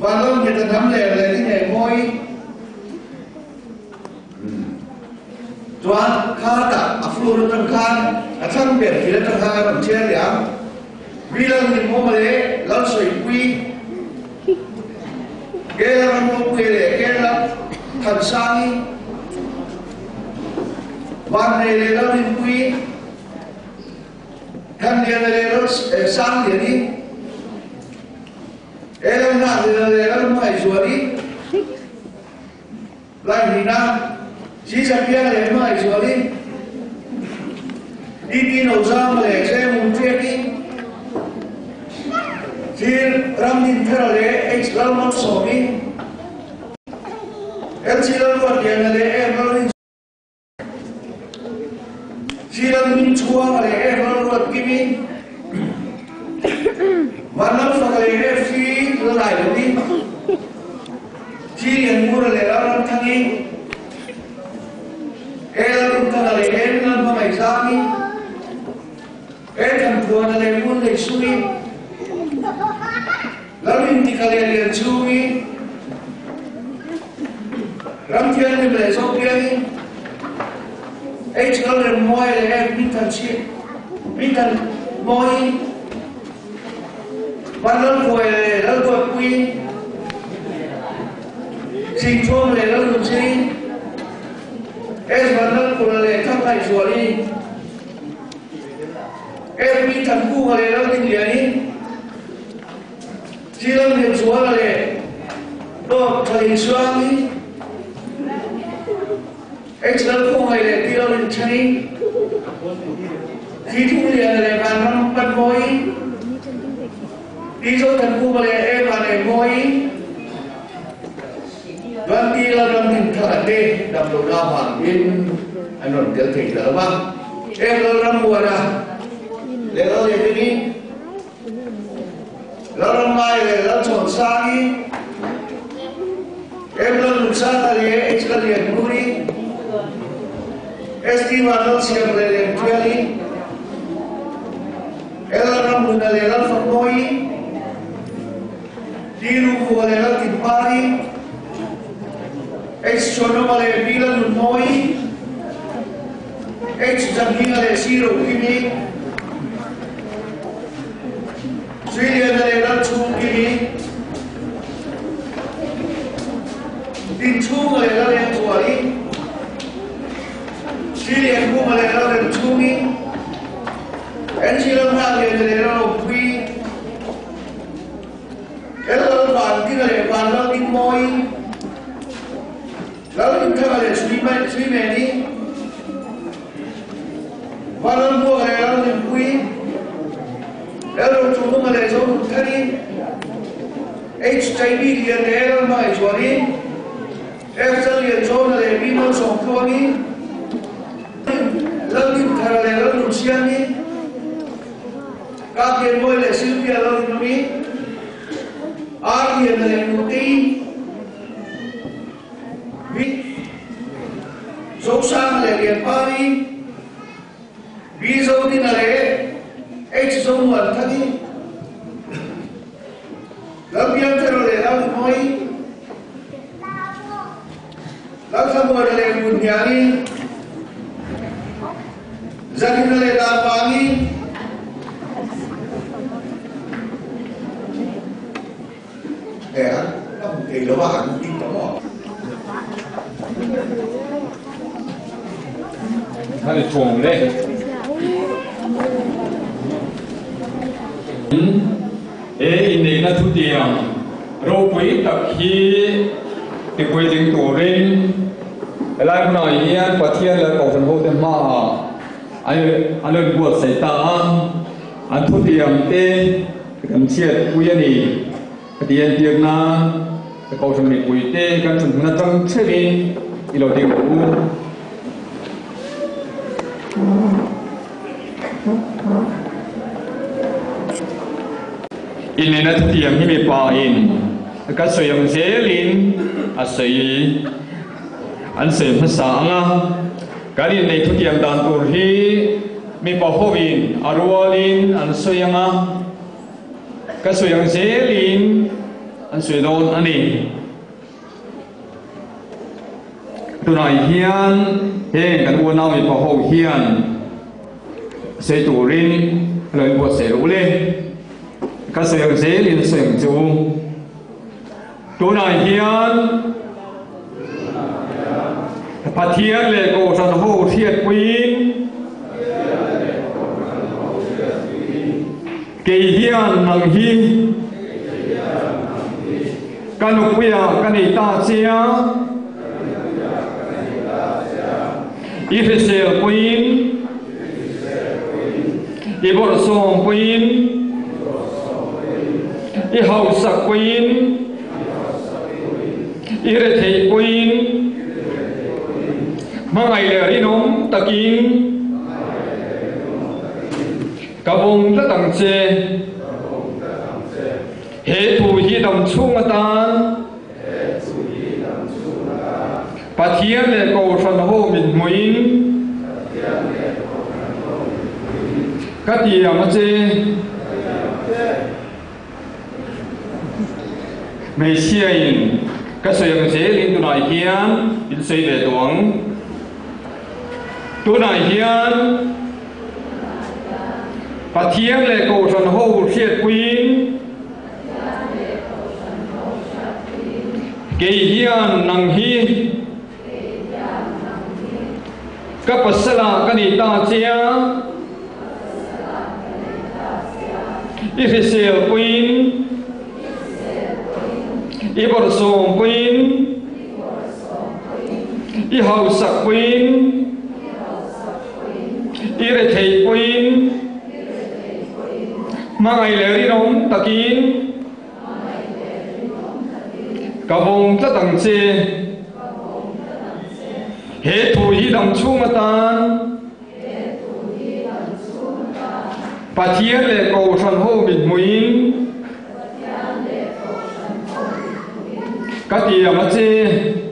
và luôn người ta thắm lệ là cái nghề môi doan khá cả aflu nó trong khan thăng biệt thì nó trong khan bằng chia liang vì là mình mua mà đấy lão sợi quy cái là nó quy để cái là thần sangวันในเรื่องนี้คุยท่านเรียนในเรื่องสร้างเดี๋ยวนี้เรื่องนั้นเรื่องไม่ชัวร์นี้ไล่นี่นะชี้จะเพี้ยนเลยไม่ชัวร์นี้อีกินเอาซ้ำเลยใช้มุนเทียนี้ที่รำดินเท่าไรเอ็กซ์เราไม่สอนนี้เอ็กซ์เราก็เรียนเลยเอ็กซ์เราที่เรามีชัวร์อะไรเอ็มเรารู้กี่มีวันนั้นฟังอะไรเอฟซีเราได้ดูดิที่เรียนรู้อะไรเราทั้งนี้เรารู้ทั้งอะไรเราไม่ทราบนี่ทำตัวอะไรมุ่งเลยช่วยเราไม่มีการเรียนช่วยรำเทียนไม่เลยสอบเรียนเราเรียนมวยเลยมีทันชีมีทันมวยวันนั้นคุยเลยแล้วก็คุยสิ่งช่วงเลยแล้วก็สิ่งวันนั้นคุยเลยทำให้สวยมีทันคู่เลยแล้วที่เดียวนี้ที่เราเรียนสวยเลยก็ผลิตสวยนี้เราคงอะไรที่เราใช้ที่ทุเรียนอะไรการทำปันมวยที่เราทำคู่อะไรอะไรมวยวันที่เราทำถึงขนาดนี้ดำรงราบานบินอันนั้นเกิดถึงหรือเปล่าเราทำมวยนะเราเรียนที่นี่เราทำไมเราสอนสร้างเราหนุนสร้างอะไรเราเรียนรู้นี่Estimados siempre de Tueli, el ramuna de la Famoi, Diru de la Tipari, ex Sonoma de Vila Numoi, ex Zamina de Siro Kimi, Suya de la Chukimi, Dinchuma de la Tuali,ที่เรียนผู้มาเลยเราเรียนช่วงนี้ที่เราทำเรียนเลยเราคุยเราผ่านที่เราเรียนผ่านเราดิ้นมอยเราดิ้นทำอะไรช่วยแม่นี่วันนั้นพวกอะไรเราเรียนคุยเราช่วยมาเลยช่วงท่านี้ใจดีเรียนเราไม่ช่วยนี่จะเรียนช่วงอะไรมีมันสองตัวนี้เราดิ้นทำอะไรเราหนุนเชียงนี้การเรียนมวยเลยซิลเปียเราหนุนนี้เรียนอะไรหนุนตีวิสงสารอะไรเรียนปารีวิโซดินอะไรสงวันท่านี้เราเรียนทำอะไรเราหนุนมวยเราทำมวยอะไรบุญญาณีJadi mulai pagi, kamu kehilangan kita mau. Ada tuang deh. Ini na tu tiang, rokui tak hi, dikui jeng turin, lai pun ini an patian lai kau sen ho tem ma. Anh lên buộc xảy ta anh thu tiền tê cần chiết quy này tiền tiền na cầu trong này quy tê cần chuẩn na trong chế đi đi đầu tiên của in này na thu tiền như bị bỏ in cái sử dụng dễ linh sử anh sử phát sáng cái này thu tiền đàn tổ hi mi bảo hộ viên arualin an soyanga cái soyang zelin anh suy đôn anh đi tụi này hiền hên cái buôn nào bị bảo hộ hiền xây tủ rin lời buộc sẽ lũ lên các sự dễ liên sự chú tụi này hiền phát thiên lệ cổ trần hồ thiệt quý kỳ hiền năng hi căn lục bia căn ý ta chia Ifesel Queen Iborson Queen Ihausak Queen Irete Queen Mangai le rinom takin Kabung ta tang che He tu hi dam chung atan Pathian le ko than ho min muin Katia ma che Mei sia in ka soyang che lin tu nai hian in sei le tuang tu nai hian Pathian le ko than ho thiet queen Ke hian nang hi Kapasala kanita chia Ifesel Queen Iborson Queen Ihausak Queen Irete Queen Mangai le rinom takin Kabong ta tang che He tu hi dam chung atan Pathian le ko than ho min muin Katia ma che